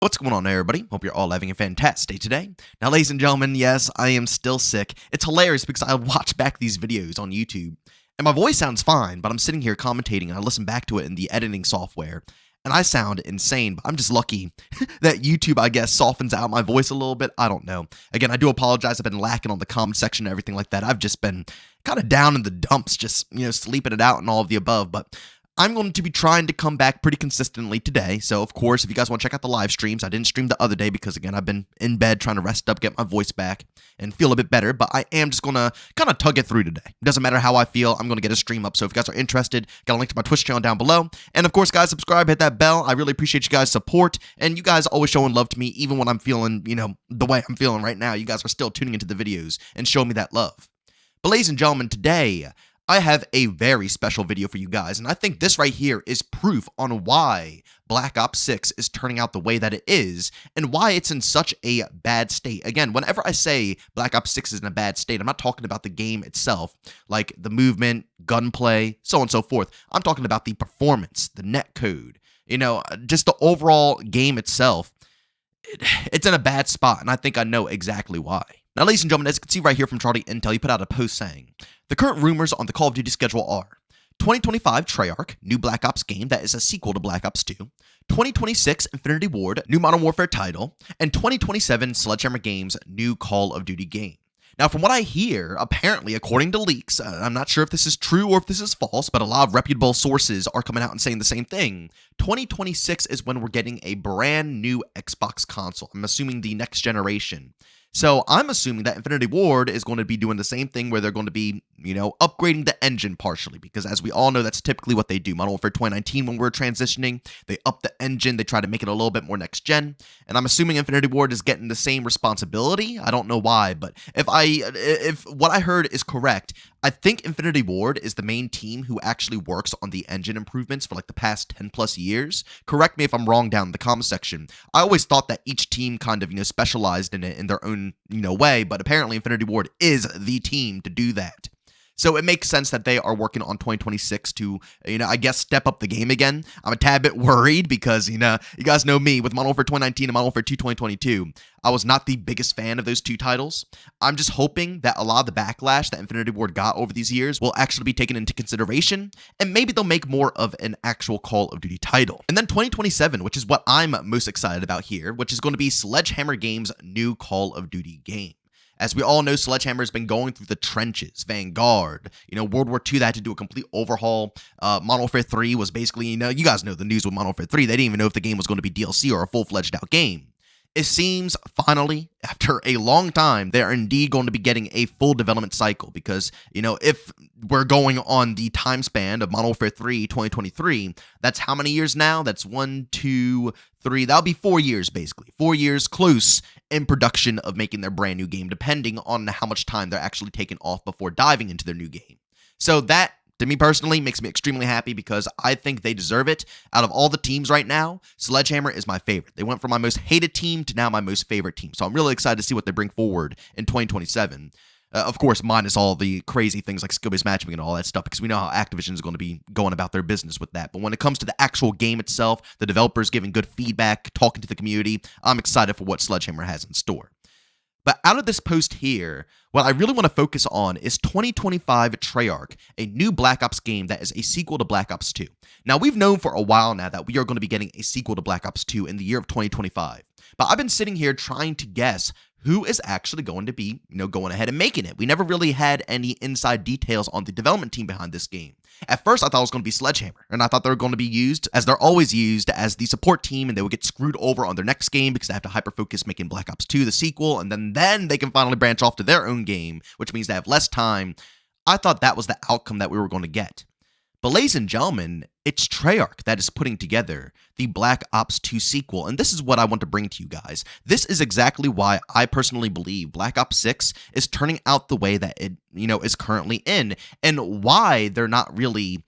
What's going on, everybody? Hope you're all having a fantastic day today. Now, ladies and gentlemen, yes, I am still sick. It's hilarious because I watch back these videos on YouTube, and my voice sounds fine, but I'm sitting here commentating, and I listen back to it in the editing software, and I sound insane, but I'm just lucky that YouTube, I guess, softens out my voice a little bit. I don't know. Again, I do apologize. I've been lacking on the comment section and everything like that. I've just been kind of down in the dumps, just, sleeping it out and all of the above, but I'm going to be trying to come back pretty consistently today. So, of course, if you guys want to check out the live streams, I didn't stream the other day because, again, I've been in bed trying to rest up, get my voice back, and feel a bit better. But I am just going to kind of tug it through today. It doesn't matter how I feel. I'm going to get a stream up. So if you guys are interested, got a link to my Twitch channel down below. And, of course, guys, subscribe, hit that bell. I really appreciate you guys' support. And you guys always showing love to me, even when I'm feeling, the way I'm feeling right now. You guys are still tuning into the videos and showing me that love. But, ladies and gentlemen, today I have a very special video for you guys, and I think this right here is proof on why Black Ops 6 is turning out the way that it is, and why it's in such a bad state. Again, whenever I say Black Ops 6 is in a bad state, I'm not talking about the game itself, like the movement, gunplay, so on and so forth. I'm talking about the performance, the netcode, just the overall game itself. It's in a bad spot, and I think I know exactly why. Now, ladies and gentlemen, as you can see right here from Charlie Intel, he put out a post saying, the current rumors on the Call of Duty schedule are 2025 Treyarch, new Black Ops game that is a sequel to Black Ops 2, 2026 Infinity Ward, new Modern Warfare title, and 2027 Sledgehammer Games, new Call of Duty game. Now, from what I hear, apparently, according to leaks, I'm not sure if this is true or if this is false, but a lot of reputable sources are coming out and saying the same thing. 2026 is when we're getting a brand new Xbox console. I'm assuming the next generation. So I'm assuming that Infinity Ward is going to be doing the same thing where they're going to be, upgrading the engine partially, because as we all know, that's typically what they do. Modern Warfare 2019, when we're transitioning, they up the engine, they try to make it a little bit more next gen, and I'm assuming Infinity Ward is getting the same responsibility. I don't know why, but if what I heard is correct, I think Infinity Ward is the main team who actually works on the engine improvements for like the past 10 plus years. Correct me if I'm wrong down in the comment section. I always thought that each team kind of, specialized in it in their own, way, but apparently Infinity Ward is the team to do that. So it makes sense that they are working on 2026 to, I guess, step up the game again. I'm a tad bit worried because, you guys know me with Modern Warfare 2019 and Modern Warfare 2 2022. I was not the biggest fan of those two titles. I'm just hoping that a lot of the backlash that Infinity Ward got over these years will actually be taken into consideration, and maybe they'll make more of an actual Call of Duty title. And then 2027, which is what I'm most excited about here, which is going to be Sledgehammer Games' new Call of Duty game. As we all know, Sledgehammer has been going through the trenches, Vanguard, World War II, they had to do a complete overhaul. Modern Warfare 3 was basically, you guys know the news with Modern Warfare 3. They didn't even know if the game was going to be DLC or a full-fledged out game. It seems, finally, after a long time, they are indeed going to be getting a full development cycle because, if we're going on the time span of Modern Warfare 3 2023, that's how many years now? That's 1, 2, 3. That'll be 4 years, basically. 4 years close in production of making their brand new game, depending on how much time they're actually taking off before diving into their new game. So that, to me personally, makes me extremely happy because I think they deserve it. Out of all the teams right now, Sledgehammer is my favorite. They went from my most hated team to now my most favorite team. So I'm really excited to see what they bring forward in 2027. Of course, minus all the crazy things like skill-based matchmaking and all that stuff, because we know how Activision is going to be going about their business with that. But when it comes to the actual game itself, the developers giving good feedback, talking to the community, I'm excited for what Sledgehammer has in store. But out of this post here, what I really want to focus on is 2025 Treyarch, a new Black Ops game that is a sequel to Black Ops 2. Now, we've known for a while now that we are going to be getting a sequel to Black Ops 2 in the year of 2025. But I've been sitting here trying to guess who is actually going to be, going ahead and making it. We never really had any inside details on the development team behind this game. At first, I thought it was going to be Sledgehammer, and I thought they were going to be used, as they're always used, as the support team, and they would get screwed over on their next game because they have to hyper-focus making Black Ops 2 the sequel, and then they can finally branch off to their own game, which means they have less time. I thought that was the outcome that we were going to get. But ladies and gentlemen, it's Treyarch that is putting together the Black Ops 2 sequel, and this is what I want to bring to you guys. This is exactly why I personally believe Black Ops 6 is turning out the way that it, is currently in, and why they're not really,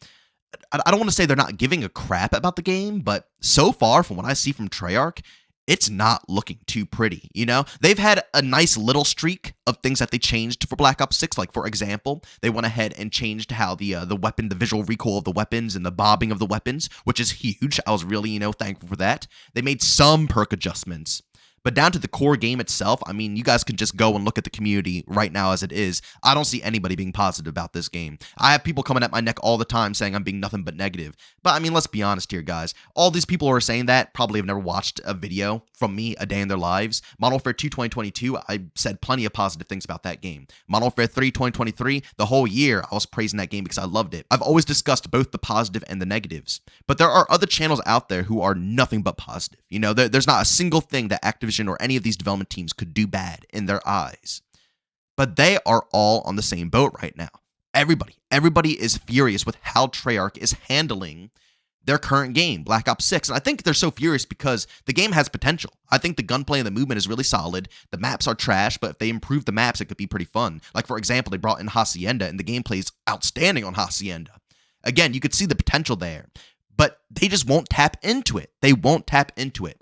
I don't want to say they're not giving a crap about the game, but so far from what I see from Treyarch, it's not looking too pretty, you know? They've had a nice little streak of things that they changed for Black Ops 6. Like, for example, they went ahead and changed how the weapon, the visual recoil of the weapons and the bobbing of the weapons, which is huge. I was really, thankful for that. They made some perk adjustments. But down to the core game itself, I mean, you guys can just go and look at the community right now as it is. I don't see anybody being positive about this game. I have people coming at my neck all the time saying I'm being nothing but negative. But I mean, let's be honest here, guys. All these people who are saying that probably have never watched a video from me a day in their lives. Modern Warfare 2 2022, I said plenty of positive things about that game. Modern Warfare 3 2023, the whole year I was praising that game because I loved it. I've always discussed both the positive and the negatives. But there are other channels out there who are nothing but positive. You know, there's not a single thing that Activision or any of these development teams could do bad in their eyes. But they are all on the same boat right now. Everybody is furious with how Treyarch is handling their current game, Black Ops 6. And I think they're so furious because the game has potential. I think the gunplay and the movement is really solid. The maps are trash, but if they improve the maps, it could be pretty fun. Like, for example, they brought in Hacienda, and the gameplay is outstanding on Hacienda. Again, you could see the potential there, but they just won't tap into it. They won't tap into it.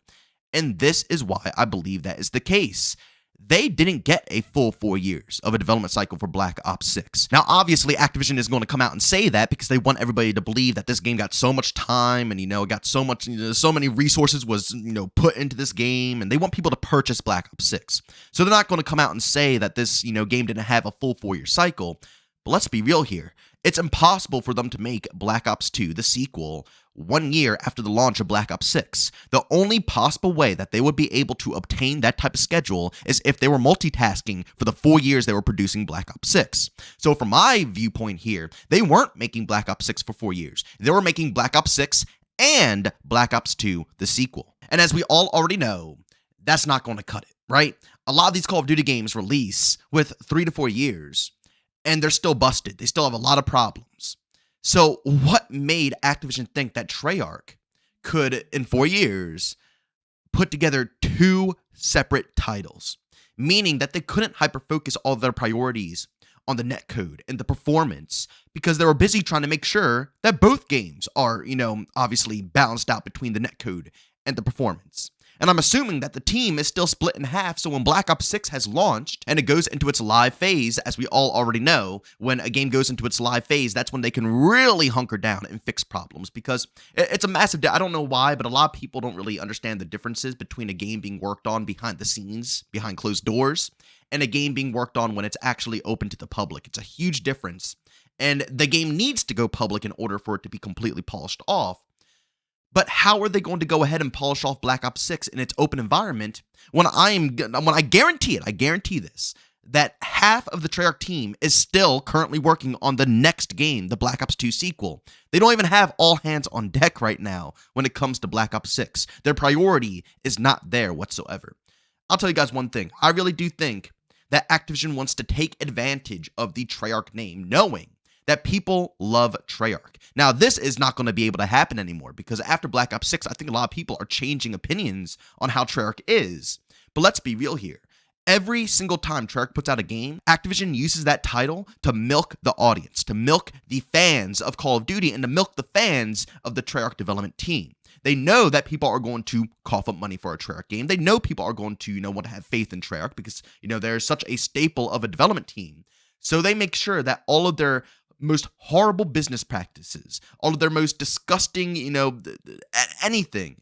And this is why I believe that is the case. They didn't get a full 4 years of a development cycle for Black Ops 6. Now, obviously, Activision is going to come out and say that because they want everybody to believe that this game got so much time and, it got so much, so many resources was, put into this game, and they want people to purchase Black Ops 6. So they're not going to come out and say that this, game didn't have a full 4-year cycle. But let's be real here. It's impossible for them to make Black Ops 2, the sequel, 1 year after the launch of Black Ops 6. The only possible way that they would be able to obtain that type of schedule is if they were multitasking for the 4 years they were producing Black Ops 6. So from my viewpoint here, they weren't making Black Ops 6 for 4 years. They were making Black Ops 6 and Black Ops 2, the sequel. And as we all already know, that's not going to cut it, right? A lot of these Call of Duty games release with 3 to 4 years, and they're still busted. They still have a lot of problems. So what made Activision think that Treyarch could, in 4 years, put together 2 separate titles? Meaning that they couldn't hyper-focus all their priorities on the netcode and the performance because they were busy trying to make sure that both games are, obviously balanced out between the netcode and the performance. And I'm assuming that the team is still split in half, so when Black Ops 6 has launched and it goes into its live phase, as we all already know, when a game goes into its live phase, that's when they can really hunker down and fix problems, because it's a massive, I don't know why, but a lot of people don't really understand the differences between a game being worked on behind the scenes, behind closed doors, and a game being worked on when it's actually open to the public. It's a huge difference, and the game needs to go public in order for it to be completely polished off. But how are they going to go ahead and polish off Black Ops 6 in its open environment when I guarantee this, that half of the Treyarch team is still currently working on the next game, the Black Ops 2 sequel. They don't even have all hands on deck right now when it comes to Black Ops 6. Their priority is not there whatsoever. I'll tell you guys one thing. I really do think that Activision wants to take advantage of the Treyarch name, knowing that people love Treyarch. Now, this is not going to be able to happen anymore because after Black Ops 6, I think a lot of people are changing opinions on how Treyarch is. But let's be real here. Every single time Treyarch puts out a game, Activision uses that title to milk the audience, to milk the fans of Call of Duty, and to milk the fans of the Treyarch development team. They know that people are going to cough up money for a Treyarch game. They know people are going to, want to have faith in Treyarch because, they're such a staple of a development team. So they make sure that all of their most horrible business practices, all of their most disgusting, anything,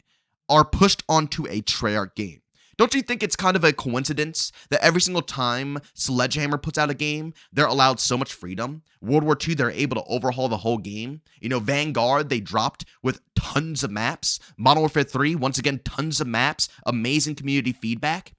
are pushed onto a Treyarch game. Don't you think it's kind of a coincidence that every single time Sledgehammer puts out a game, they're allowed so much freedom? World War II, they're able to overhaul the whole game. Vanguard, they dropped with tons of maps. Modern Warfare 3, once again, tons of maps, amazing community feedback.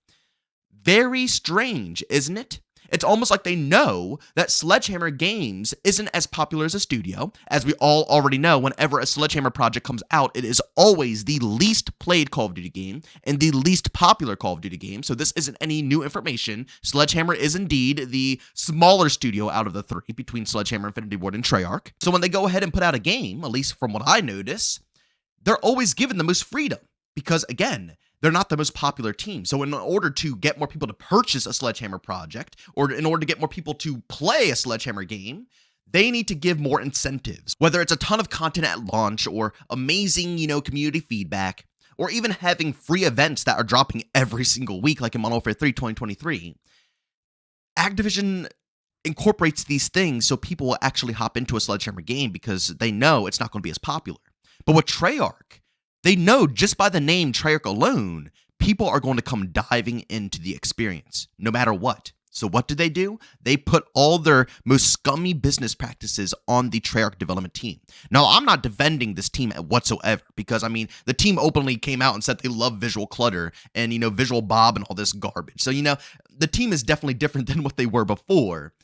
Very strange, isn't it? It's almost like they know that Sledgehammer Games isn't as popular as a studio. As we all already know, whenever a Sledgehammer project comes out, it is always the least played Call of Duty game and the least popular Call of Duty game. So this isn't any new information. Sledgehammer is indeed the smaller studio out of the three between Sledgehammer, Infinity Ward, and Treyarch. So when they go ahead and put out a game, at least from what I notice, they're always given the most freedom because, again, they're not the most popular team. So in order to get more people to purchase a Sledgehammer project, or in order to get more people to play a Sledgehammer game, they need to give more incentives. Whether it's a ton of content at launch or amazing, community feedback, or even having free events that are dropping every single week, like in Modern Warfare 3 2023, Activision incorporates these things so people will actually hop into a Sledgehammer game because they know it's not going to be as popular. But with Treyarch, they know just by the name Treyarch alone, people are going to come diving into the experience, no matter what. So what do? They put all their most scummy business practices on the Treyarch development team. Now, I'm not defending this team whatsoever because, I mean, the team openly came out and said they love Visual Clutter and, Visual Bob and all this garbage. So, the team is definitely different than what they were before.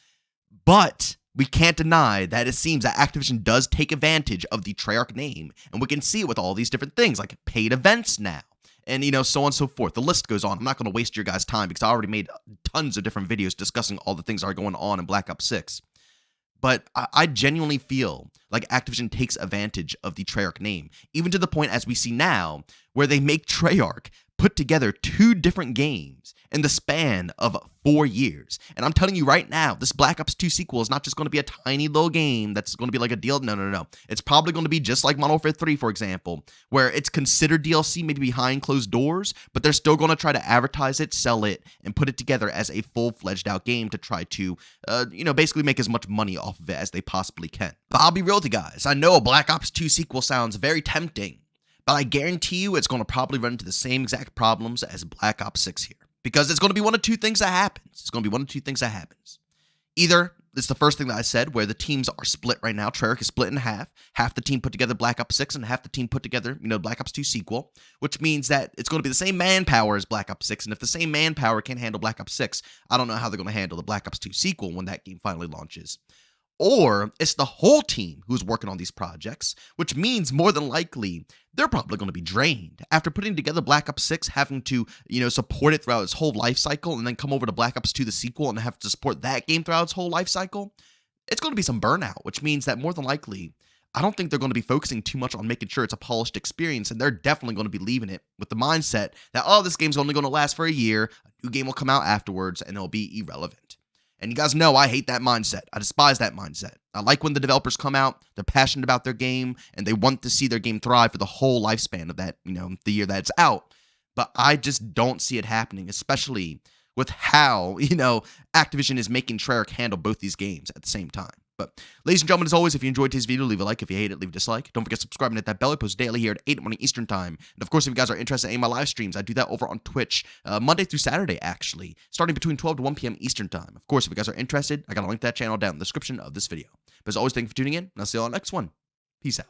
But we can't deny that it seems that Activision does take advantage of the Treyarch name. And we can see it with all these different things like paid events now. And, so on and so forth. The list goes on. I'm not going to waste your guys' time because I already made tons of different videos discussing all the things that are going on in Black Ops 6. But I genuinely feel like Activision takes advantage of the Treyarch name, even to the point, as we see now, where they make Treyarch put together 2 different games in the span of 4 years. And I'm telling you right now, this Black Ops 2 sequel is not just going to be a tiny little game that's going to be like a deal. No. It's probably going to be just like Modern Warfare 3, for example, where it's considered DLC, maybe behind closed doors, but they're still going to try to advertise it, sell it, and put it together as a full-fledged out game to try to, basically make as much money off of it as they possibly can. But I'll be real with you guys. I know a Black Ops 2 sequel sounds very tempting, but I guarantee you it's going to probably run into the same exact problems as Black Ops 6 here. Because it's going to be one of 2 things that happens. Either it's the first thing that I said, where the teams are split right now. Treyarch is split in half. Half the team put together Black Ops 6 and half the team put together, Black Ops 2 sequel, which means that it's going to be the same manpower as Black Ops 6. And if the same manpower can't handle Black Ops 6, I don't know how they're going to handle the Black Ops 2 sequel when that game finally launches. Or it's the whole team who's working on these projects, which means more than likely they're probably going to be drained after putting together Black Ops 6, having to, support it throughout its whole life cycle, and then come over to Black Ops 2, the sequel, and have to support that game throughout its whole life cycle. It's going to be some burnout, which means that more than likely, I don't think they're going to be focusing too much on making sure it's a polished experience, and they're definitely going to be leaving it with the mindset that, this game's only going to last for a year, a new game will come out afterwards, and it'll be irrelevant. And you guys know I hate that mindset. I despise that mindset. I like when the developers come out, they're passionate about their game, and they want to see their game thrive for the whole lifespan of that, the year that it's out. But I just don't see it happening, especially with how, Activision is making Treyarch handle both these games at the same time. But ladies and gentlemen, as always, if you enjoyed today's video, leave a like. If you hate it, leave a dislike. Don't forget to subscribe and hit that bell. I post daily here at 8 in the morning Eastern time. And of course, if you guys are interested in my live streams, I do that over on Twitch Monday through Saturday, actually, starting between 12 to 1 p.m. Eastern time. Of course, if you guys are interested, I got a link to that channel down in the description of this video. But as always, thank you for tuning in, and I'll see you all on the next one. Peace out.